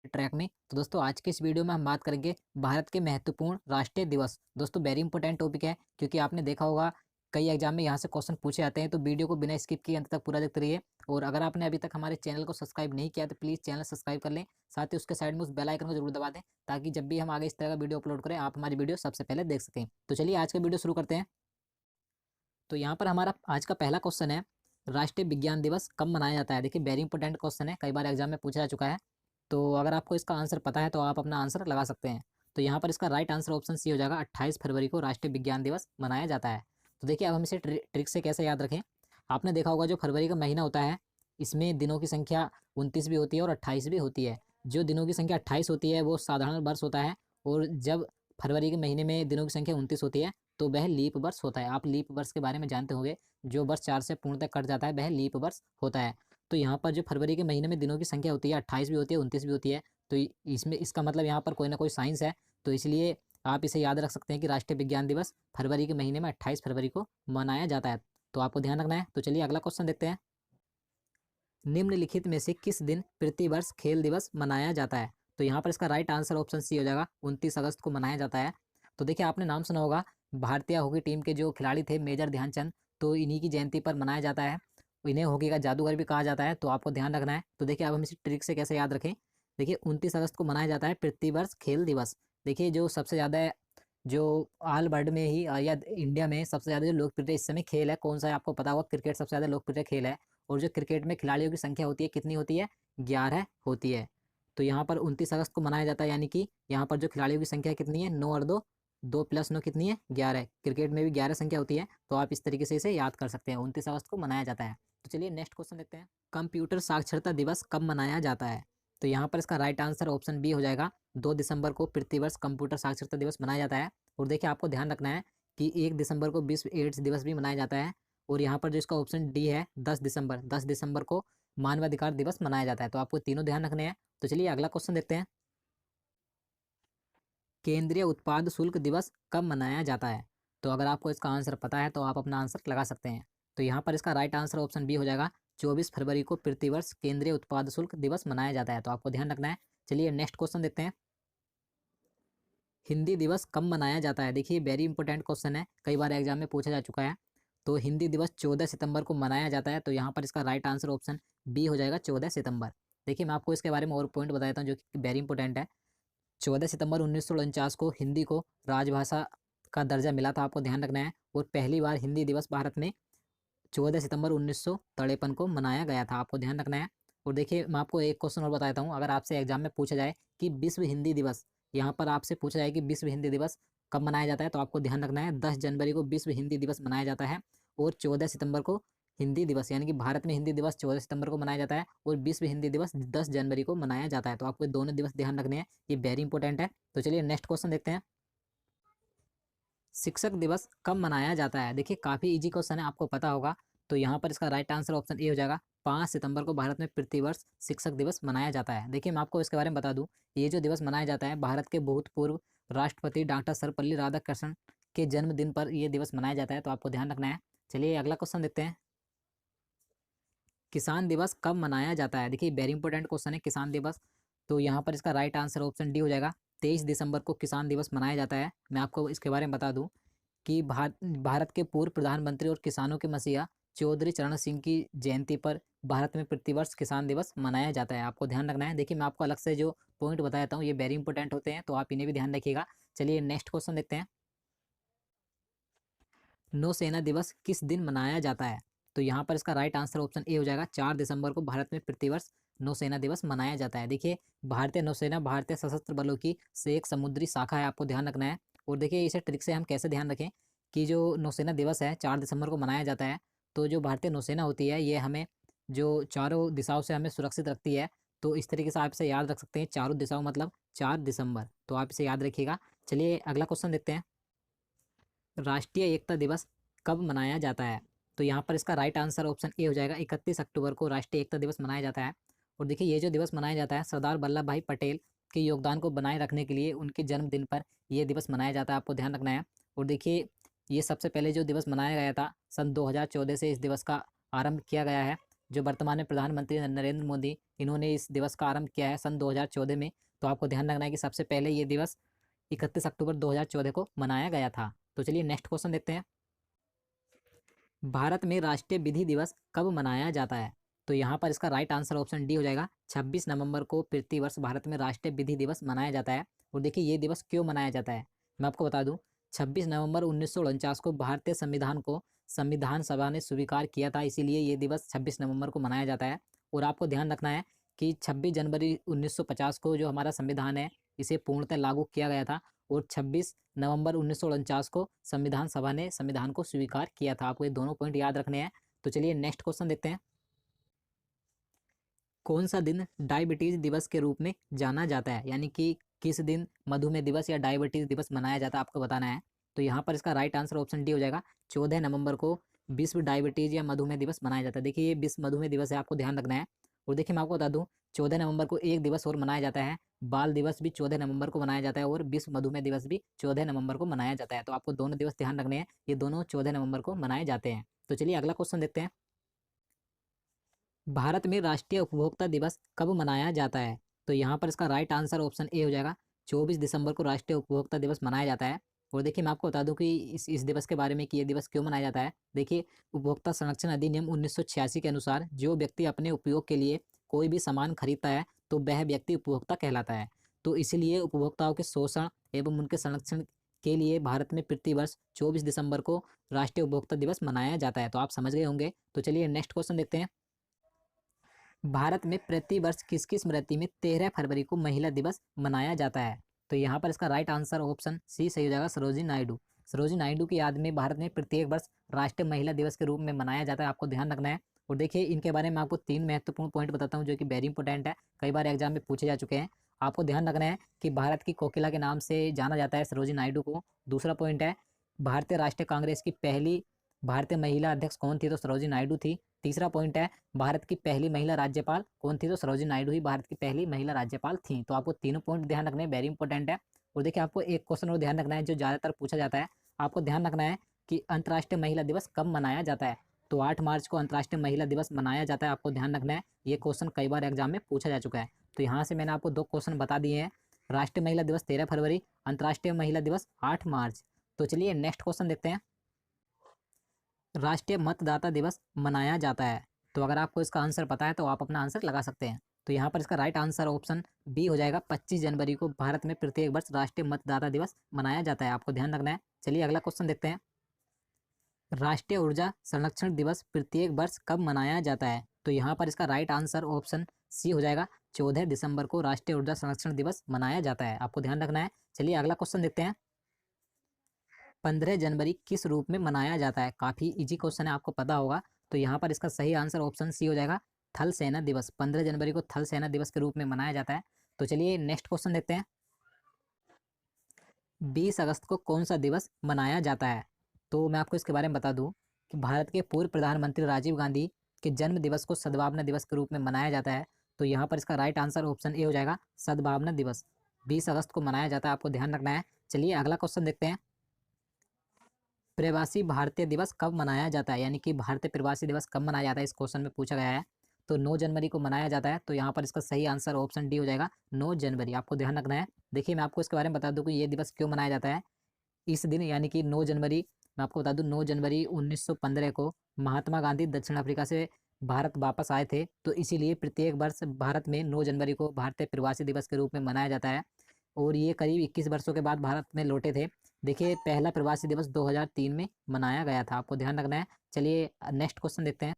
Track में। तो दोस्तों आज के इस वीडियो में हम बात करेंगे भारत के महत्वपूर्ण राष्ट्रीय दिवस। दोस्तों वेरी इंपॉर्टेंट टॉपिक है क्योंकि आपने देखा होगा कई एग्जाम में यहाँ से क्वेश्चन पूछे जाते हैं, तो वीडियो को बिना स्किप किए अंत तक पूरा देखते रहिए। और अगर आपने अभी तक हमारे चैनल को सब्सक्राइब नहीं किया तो प्लीज़ चैनल सब्सक्राइब कर लें, साथ ही उसके साइड में उस बेल आइकन को जरूर दबा दें ताकि जब भी हम आगे इस तरह का वीडियो अपलोड करें आप हमारी वीडियो सबसे पहले देख सकें। तो चलिए आज का वीडियो शुरू करते हैं। तो यहाँ पर हमारा आज का पहला क्वेश्चन है, राष्ट्रीय विज्ञान दिवस कब मनाया जाता है। देखिए वेरी इंपॉर्टेंट क्वेश्चन है, कई बार एग्जाम में पूछा जा चुका है। तो अगर आपको इसका आंसर पता है तो आप अपना आंसर लगा सकते हैं। तो यहाँ पर इसका राइट आंसर ऑप्शन सी हो जाएगा, 28 फरवरी को राष्ट्रीय विज्ञान दिवस मनाया जाता है। तो देखिए अब हम इसे ट्रिक से कैसे याद रखें। आपने देखा होगा जो फरवरी का महीना होता है इसमें दिनों की संख्या 29 भी होती है और 28 भी होती है। जो दिनों की संख्या 28 होती है वो साधारण वर्ष होता है, और जब फरवरी के महीने में दिनों की संख्या 29 होती है तो वह लीप वर्ष होता है। आप लीप वर्ष के बारे में जानते होंगे, जो वर्ष 4 से पूर्णतः कट जाता है वह लीप वर्ष होता है। तो यहाँ पर जो फरवरी के महीने में दिनों की संख्या होती है 28 भी होती है 29 भी होती है, तो इसमें इसका मतलब यहाँ पर कोई ना कोई साइंस है। तो इसलिए आप इसे याद रख सकते हैं कि राष्ट्रीय विज्ञान दिवस फरवरी के महीने में 28 फरवरी को मनाया जाता है। तो आपको ध्यान रखना है। तो चलिए अगला क्वेश्चन देखते हैं, निम्नलिखित में से किस दिन प्रतिवर्ष खेल दिवस मनाया जाता है। तो यहाँ पर इसका राइट आंसर ऑप्शन सी हो जाएगा, 29 अगस्त को मनाया जाता है। तो देखिए आपने नाम सुना होगा, भारतीय हॉकी टीम के जो खिलाड़ी थे मेजर ध्यानचंद, तो इन्हीं की जयंती पर मनाया जाता है। इन्हें हॉकी का जादूगर भी कहा जाता है, तो आपको ध्यान रखना है। तो देखिए अब हम इसी ट्रिक से कैसे याद रखें। देखिए 29 अगस्त को मनाया जाता है प्रतिवर्ष खेल दिवस। देखिए जो सबसे ज़्यादा जो ऑल वर्ल्ड में ही या इंडिया में सबसे ज़्यादा जो लोकप्रिय इस समय खेल है कौन सा है, आपको पता होगा, क्रिकेट सबसे ज़्यादा लोकप्रिय खेल है। और जो क्रिकेट में खिलाड़ियों की संख्या होती है कितनी होती है, 11 होती है। तो यहाँ पर 29 अगस्त को मनाया जाता है, यानी कि यहाँ पर जो खिलाड़ियों की संख्या कितनी है, 9 और 2, 2 + 9 कितनी है, 11। क्रिकेट में भी 11 संख्या होती है, तो आप इस तरीके से इसे याद कर सकते हैं, 29 अगस्त को मनाया जाता है। तो चलिए नेक्स्ट क्वेश्चन देखते हैं, कंप्यूटर साक्षरता दिवस कब मनाया जाता है। तो यहाँ पर इसका राइट आंसर ऑप्शन बी हो जाएगा, 2 दिसंबर को प्रतिवर्ष कंप्यूटर साक्षरता दिवस मनाया जाता है। और देखिए आपको ध्यान रखना है कि 1 दिसंबर को विश्व एड्स दिवस भी मनाया जाता है। और यहाँ पर जो इसका ऑप्शन डी है, 10 दिसंबर को मानवाधिकार दिवस मनाया जाता है। तो आपको तीनों ध्यान रखने हैं। तो चलिए अगला क्वेश्चन देखते हैं, केंद्रीय उत्पाद शुल्क दिवस कब मनाया जाता है। तो अगर आपको इसका आंसर पता है तो आप अपना आंसर लगा सकते हैं। तो यहाँ पर इसका राइट आंसर ऑप्शन बी हो जाएगा, 24 फरवरी को प्रतिवर्ष केंद्रीय उत्पाद शुल्क दिवस मनाया जाता है। तो आपको ध्यान रखना है। चलिए नेक्स्ट क्वेश्चन देखते हैं, हिंदी दिवस कब मनाया जाता है। देखिए वेरी इंपॉर्टेंट क्वेश्चन है, कई बार एग्जाम में पूछा जा चुका है। तो हिंदी दिवस 14 सितंबर को मनाया जाता है। तो यहाँ पर इसका राइट आंसर ऑप्शन बी हो जाएगा, 14 सितंबर। देखिए मैं आपको इसके बारे में और पॉइंट बता देता हूँ जो कि वेरी इंपॉर्टेंट है। 14 सितंबर 1949 को हिंदी को राजभाषा का दर्जा मिला था, आपको ध्यान रखना है। और पहली बार हिंदी दिवस भारत में 14 सितंबर 1953 को मनाया गया था, आपको ध्यान रखना है। और देखिए मैं आपको एक क्वेश्चन और बताता हूँ, अगर आपसे एग्जाम में पूछा जाए कि विश्व हिंदी दिवस, यहाँ पर आपसे पूछा जाए कि विश्व हिंदी दिवस कब मनाया जाता है, तो आपको ध्यान रखना है 10 जनवरी को विश्व हिंदी दिवस मनाया जाता है। और 14 सितंबर को हिंदी दिवस, यानी कि भारत में हिंदी दिवस 14 सितंबर को मनाया जाता है और विश्व हिंदी दिवस 10 जनवरी को मनाया जाता है। तो आपको दोनों दिवस ध्यान रखने हैं, ये वेरी इंपॉर्टेंट है। तो चलिए नेक्स्ट क्वेश्चन देखते हैं, शिक्षक दिवस कब मनाया जाता है। देखिए काफ़ी इजी क्वेश्चन है, आपको पता होगा। तो यहाँ पर इसका राइट आंसर ऑप्शन ए हो जाएगा, 5 सितंबर को भारत में प्रतिवर्ष शिक्षक दिवस मनाया जाता है। देखिए मैं आपको इसके बारे में बता दूं, ये जो दिवस मनाया जाता है भारत के भूतपूर्व राष्ट्रपति डॉक्टर सर्वपल्ली राधाकृष्णन के जन्मदिन पर यह दिवस मनाया जाता है। तो आपको ध्यान रखना है। चलिए अगला क्वेश्चन देखते हैं, किसान दिवस कब मनाया जाता है। देखिए वेरी इंपॉर्टेंट क्वेश्चन है, किसान दिवस। तो यहाँ पर इसका राइट आंसर ऑप्शन डी हो जाएगा, 23 दिसंबर को किसान दिवस मनाया जाता है। मैं आपको इसके बारे में बता दूं कि भारत के पूर्व प्रधानमंत्री और किसानों के मसीहा चौधरी चरण सिंह की जयंती पर भारत में प्रतिवर्ष किसान दिवस मनाया जाता है, आपको ध्यान रखना है। देखिए मैं आपको अलग से जो पॉइंट बताता हूँ ये वेरी इंपॉर्टेंट होते हैं, तो आप इन्हें भी ध्यान रखिएगा। चलिए नेक्स्ट क्वेश्चन देखते हैं, नौसेना दिवस किस दिन मनाया जाता है। तो यहाँ पर इसका राइट आंसर ऑप्शन ए हो जाएगा, 4 दिसंबर को भारत में प्रतिवर्ष नौसेना दिवस मनाया जाता है। देखिए भारतीय नौसेना भारतीय सशस्त्र बलों की से एक समुद्री शाखा है, आपको ध्यान रखना है। और देखिए इसे ट्रिक से हम कैसे ध्यान रखें कि जो नौसेना दिवस है 4 दिसंबर को मनाया जाता है, तो जो भारतीय नौसेना होती है ये हमें जो चारों दिशाओं से हमें सुरक्षित रखती है। तो इस तरीके से आप इसे याद रख सकते हैं, चारों दिशाओं मतलब 4 दिसंबर, तो आप इसे याद रखिएगा। चलिए अगला क्वेश्चन देखते हैं, राष्ट्रीय एकता दिवस कब मनाया जाता है। तो यहाँ पर इसका राइट आंसर ऑप्शन ए हो जाएगा, 31 अक्टूबर को राष्ट्रीय एकता दिवस मनाया जाता है। और देखिए ये जो दिवस मनाया जाता है सरदार वल्लभ भाई पटेल के योगदान को बनाए रखने के लिए उनके जन्मदिन पर यह दिवस मनाया जाता है, आपको ध्यान रखना है। और देखिए ये सबसे पहले जो दिवस मनाया गया था सन 2014 से इस दिवस का आरंभ किया गया है। जो वर्तमान में प्रधानमंत्री नरेंद्र मोदी, इन्होंने इस दिवस का आरंभ किया है सन 2014 में। तो आपको ध्यान रखना है कि सबसे पहले ये दिवस 31 अक्टूबर 2014 को मनाया गया था। तो चलिए नेक्स्ट क्वेश्चन देखते हैं। भारत में राष्ट्रीय विधि दिवस कब मनाया जाता है? तो यहाँ पर इसका राइट आंसर ऑप्शन डी हो जाएगा। 26 नवंबर को प्रतिवर्ष भारत में राष्ट्रीय विधि दिवस मनाया जाता है। और देखिए ये दिवस क्यों मनाया जाता है, मैं आपको बता दूं। 26 नवंबर 1949 को भारतीय संविधान को संविधान सभा ने स्वीकार किया था, इसीलिए ये दिवस 26 नवंबर को मनाया जाता है। और आपको ध्यान रखना है कि 26 जनवरी 1950 को जो हमारा संविधान है, इसे पूर्णतः लागू किया गया था। और 26 नवंबर 1949 को संविधान सभा ने संविधान को स्वीकार किया था। आपको ये दोनों पॉइंट याद रखने हैं। तो चलिए नेक्स्ट क्वेश्चन देखते हैं। कौन सा दिन डायबिटीज दिवस के रूप में जाना जाता है, यानी कि किस दिन मधुमेह दिवस या डायबिटीज दिवस मनाया जाता है, आपको बताना है। तो यहाँ पर इसका राइट आंसर ऑप्शन डी हो जाएगा। 14 नवंबर को विश्व डायबिटीज या मधुमेह दिवस मनाया जाता है। देखिए ये विश्व मधुमेह दिवस है, आपको ध्यान रखना है। और देखिए मैं आपको बता दूं, 14 नवंबर को एक दिवस और मनाया जाता है, बाल दिवस भी 14 नवंबर को मनाया जाता है और विश्व मधुमेह दिवस भी 14 नवंबर को मनाया जाता है। तो आपको दोनों दिवस ध्यान रखने हैं, ये दोनों 14 नवंबर को मनाए जाते हैं। तो चलिए अगला क्वेश्चन देखते हैं। भारत में राष्ट्रीय उपभोक्ता दिवस कब मनाया जाता है? तो यहाँ पर इसका राइट आंसर ऑप्शन ए हो जाएगा। 24 दिसंबर को राष्ट्रीय उपभोक्ता दिवस मनाया जाता है। और देखिए मैं आपको बता दूं कि इस दिवस के बारे में कि ये दिवस क्यों मनाया जाता है। देखिए उपभोक्ता संरक्षण अधिनियम 1986 के अनुसार जो व्यक्ति अपने उपयोग के लिए कोई भी सामान खरीदता है तो वह व्यक्ति उपभोक्ता कहलाता है। तो इसलिए उपभोक्ताओं के शोषण एवं उनके संरक्षण के लिए भारत में प्रतिवर्ष 24 दिसंबर को राष्ट्रीय उपभोक्ता दिवस मनाया जाता है। तो आप समझ गए होंगे। तो चलिए नेक्स्ट क्वेश्चन देखते हैं। भारत में प्रति वर्ष किसकी स्मृति में 13 फरवरी को महिला दिवस मनाया जाता है? तो यहाँ पर इसका राइट आंसर ऑप्शन सी सही हो जाएगा, सरोजिनी नायडू। सरोजिनी नायडू की याद में भारत में प्रत्येक वर्ष राष्ट्रीय महिला दिवस के रूप में मनाया जाता है, आपको ध्यान रखना है। और देखिए इनके बारे में आपको 3 महत्वपूर्ण पॉइंट बताता हूँ जो कि वेरी इंपॉर्टेंट है, कई बार एग्जाम में पूछे जा चुके हैं। आपको ध्यान रखना है कि भारत की कोकिला के नाम से जाना जाता है सरोजिनी नायडू को। दूसरा पॉइंट है, भारतीय राष्ट्रीय कांग्रेस की पहली भारतीय महिला अध्यक्ष कौन थी? तो सरोजिनी नायडू थी। तीसरा पॉइंट है, भारत की पहली महिला राज्यपाल कौन थी? तो सरोजिनी नायडू ही भारत की पहली महिला राज्यपाल थी। तो आपको तीनों पॉइंट ध्यान रखने वेरी इंपॉर्टेंट है। और देखिए आपको एक क्वेश्चन और ध्यान रखना है जो ज़्यादातर पूछा जाता है। आपको ध्यान रखना है कि अंतर्राष्ट्रीय महिला दिवस कब मनाया जाता है? तो 8 मार्च को अंतर्राष्ट्रीय महिला दिवस मनाया जाता है, आपको ध्यान रखना है। ये क्वेश्चन कई बार एग्जाम में पूछा जा चुका है। तो यहाँ से मैंने आपको 2 क्वेश्चन बता दिए हैं। राष्ट्रीय महिला दिवस 13 फरवरी, अंतर्राष्ट्रीय महिला दिवस 8 मार्च। तो चलिए नेक्स्ट क्वेश्चन देखते हैं। राष्ट्रीय मतदाता दिवस मनाया जाता है, तो अगर आपको इसका आंसर पता है तो आप अपना आंसर लगा सकते हैं। तो यहाँ पर इसका राइट आंसर ऑप्शन बी हो जाएगा। 25 जनवरी को भारत में प्रत्येक वर्ष राष्ट्रीय मतदाता दिवस मनाया जाता है, आपको ध्यान रखना है। चलिए अगला क्वेश्चन देखते हैं। राष्ट्रीय ऊर्जा संरक्षण दिवस प्रत्येक वर्ष कब मनाया जाता है? तो यहाँ पर इसका राइट आंसर ऑप्शन सी हो जाएगा। 14 दिसंबर को राष्ट्रीय ऊर्जा संरक्षण दिवस मनाया जाता है, आपको ध्यान रखना है। चलिए अगला क्वेश्चन देखते हैं। 15 जनवरी किस रूप में मनाया जाता है? काफ़ी इजी क्वेश्चन है, आपको पता होगा। तो यहाँ पर इसका सही आंसर ऑप्शन सी हो जाएगा, थल सेना दिवस। 15 जनवरी को थल सेना दिवस के रूप में मनाया जाता है। तो चलिए नेक्स्ट क्वेश्चन देखते हैं। 20 अगस्त को कौन सा दिवस मनाया जाता है? तो मैं आपको इसके बारे में बता दूं कि भारत के पूर्व प्रधानमंत्री राजीव गांधी के जन्म दिवस को सद्भावना दिवस के रूप में मनाया जाता है। तो यहाँ पर इसका राइट आंसर ऑप्शन ए हो जाएगा, सद्भावना दिवस। 20 अगस्त को मनाया जाता है, आपको ध्यान रखना है। चलिए अगला क्वेश्चन देखते हैं। प्रवासी भारतीय दिवस कब मनाया जाता है, यानी कि भारतीय प्रवासी दिवस कब मनाया जाता है, इस क्वेश्चन में पूछा गया है। तो 9 जनवरी को मनाया जाता है। तो यहाँ पर इसका सही आंसर ऑप्शन डी हो जाएगा, 9 जनवरी, आपको ध्यान रखना है। देखिए मैं आपको इसके बारे में बता दूं कि ये दिवस क्यों मनाया जाता है। इस दिन यानी कि 9 जनवरी, मैं आपको बता दूं 9 जनवरी 1915 को महात्मा गांधी दक्षिण अफ्रीका से भारत वापस आए थे। तो इसीलिए प्रत्येक वर्ष भारत में 9 जनवरी को भारतीय प्रवासी दिवस के रूप में मनाया जाता है। और ये करीब 21 वर्षों के बाद भारत में लौटे थे। देखिए पहला प्रवासी दिवस 2003 में मनाया गया था, आपको ध्यान रखना है। चलिए नेक्स्ट क्वेश्चन देखते हैं।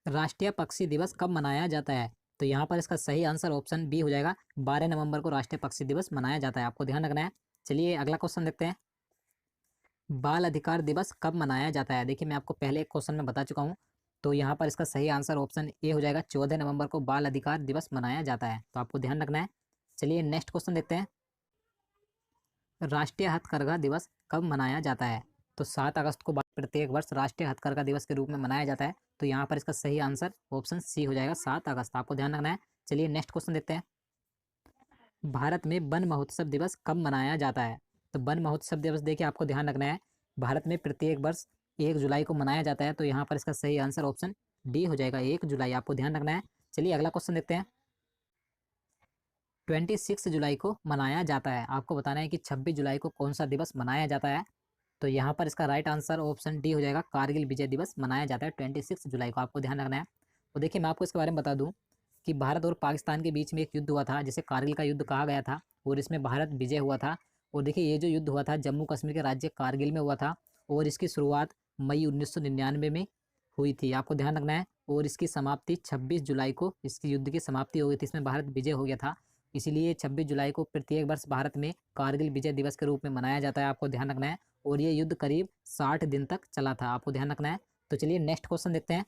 राष्ट्रीय पक्षी दिवस कब मनाया जाता है? तो यहाँ पर इसका सही आंसर ऑप्शन बी हो जाएगा, 12 नवंबर को राष्ट्रीय पक्षी दिवस मनाया जाता है, आपको ध्यान रखना है। चलिए अगला क्वेश्चन देखते हैं। बाल अधिकार दिवस कब मनाया जाता है? देखिए मैं आपको पहले एक क्वेश्चन में बता चुका हूँ। तो यहाँ पर इसका सही आंसर ऑप्शन ए हो जाएगा, 14 नवंबर को बाल अधिकार दिवस मनाया जाता है, तो आपको ध्यान रखना है। चलिए नेक्स्ट क्वेश्चन देखते हैं। राष्ट्रीय हथकरघा दिवस कब मनाया जाता है? तो 7 अगस्त को प्रत्येक वर्ष राष्ट्रीय हथकरघा दिवस के रूप में मनाया जाता है। तो यहाँ पर इसका सही आंसर ऑप्शन सी हो जाएगा, 7 अगस्त, आपको ध्यान रखना है। चलिए नेक्स्ट क्वेश्चन देखते हैं। भारत में वन महोत्सव दिवस कब मनाया जाता है? तो वन महोत्सव दिवस देखिए आपको ध्यान रखना है, भारत में प्रत्येक वर्ष 1 जुलाई को मनाया जाता है। तो यहाँ पर इसका सही आंसर ऑप्शन डी हो जाएगा 1 जुलाई, आपको ध्यान रखना है। चलिए अगला क्वेश्चन देखते हैं। 26 जुलाई को मनाया जाता है, आपको बताना है कि 26 जुलाई को कौन सा दिवस मनाया जाता है। तो यहाँ पर इसका राइट आंसर ऑप्शन डी हो जाएगा, कारगिल विजय दिवस मनाया जाता है 26 जुलाई को, आपको ध्यान रखना है। तो देखिए मैं आपको इसके बारे में बता दूं कि भारत और पाकिस्तान के बीच में एक युद्ध हुआ था, जिसे कारगिल का युद्ध कहा गया था, और इसमें भारत विजय हुआ था। और देखिए ये जो युद्ध हुआ था जम्मू कश्मीर के राज्य कारगिल में हुआ था, और इसकी शुरुआत मई 1999 में हुई थी, आपको ध्यान रखना है। और इसकी समाप्ति 26 जुलाई को इसकी युद्ध की समाप्ति हो गई थी, इसमें भारत विजय हो गया था। इसीलिए 26 जुलाई को प्रत्येक वर्ष भारत में कारगिल विजय दिवस के रूप में मनाया जाता है, आपको ध्यान रखना है। और ये युद्ध करीब 60 दिन तक चला था, आपको ध्यान रखना है। तो चलिए नेक्स्ट क्वेश्चन देखते हैं।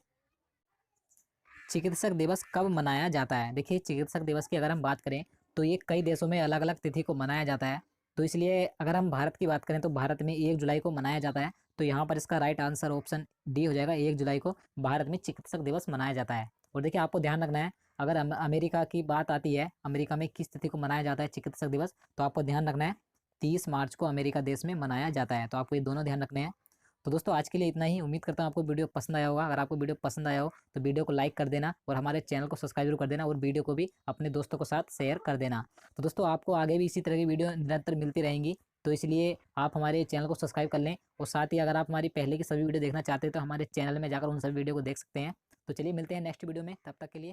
चिकित्सक दिवस कब मनाया जाता है? देखिए चिकित्सक दिवस की अगर हम बात करें तो ये कई देशों में अलग अलग तिथि को मनाया जाता है। तो इसलिए अगर हम भारत की बात करें तो भारत में 1 जुलाई को मनाया जाता है। तो यहाँ पर इसका राइट आंसर ऑप्शन डी हो जाएगा, 1 जुलाई को भारत में चिकित्सक दिवस मनाया जाता है। और देखिए आपको ध्यान रखना है, अगर अमेरिका की बात आती है, अमेरिका में किस तिथि को मनाया जाता है चिकित्सक दिवस, तो आपको ध्यान रखना है 30 मार्च को अमेरिका देश में मनाया जाता है। तो आपको ये दोनों ध्यान रखने हैं। तो दोस्तों आज के लिए इतना ही, उम्मीद करता हूँ आपको वीडियो पसंद आया होगा। अगर आपको वीडियो पसंद आया हो तो वीडियो को लाइक कर देना, और हमारे चैनल को सब्सक्राइब जरूर कर देना, और वीडियो को भी अपने दोस्तों के साथ शेयर कर देना। तो दोस्तों आपको आगे भी इसी तरह की वीडियो निरंतर मिलती रहेंगी, तो इसलिए आप हमारे चैनल को सब्सक्राइब कर लें। और साथ ही अगर आप हमारी पहले की सभी वीडियो देखना चाहते हैं तो हमारे चैनल में जाकर उन सभी वीडियो को देख सकते हैं। तो चलिए मिलते हैं नेक्स्ट वीडियो में, तब तक के लिए।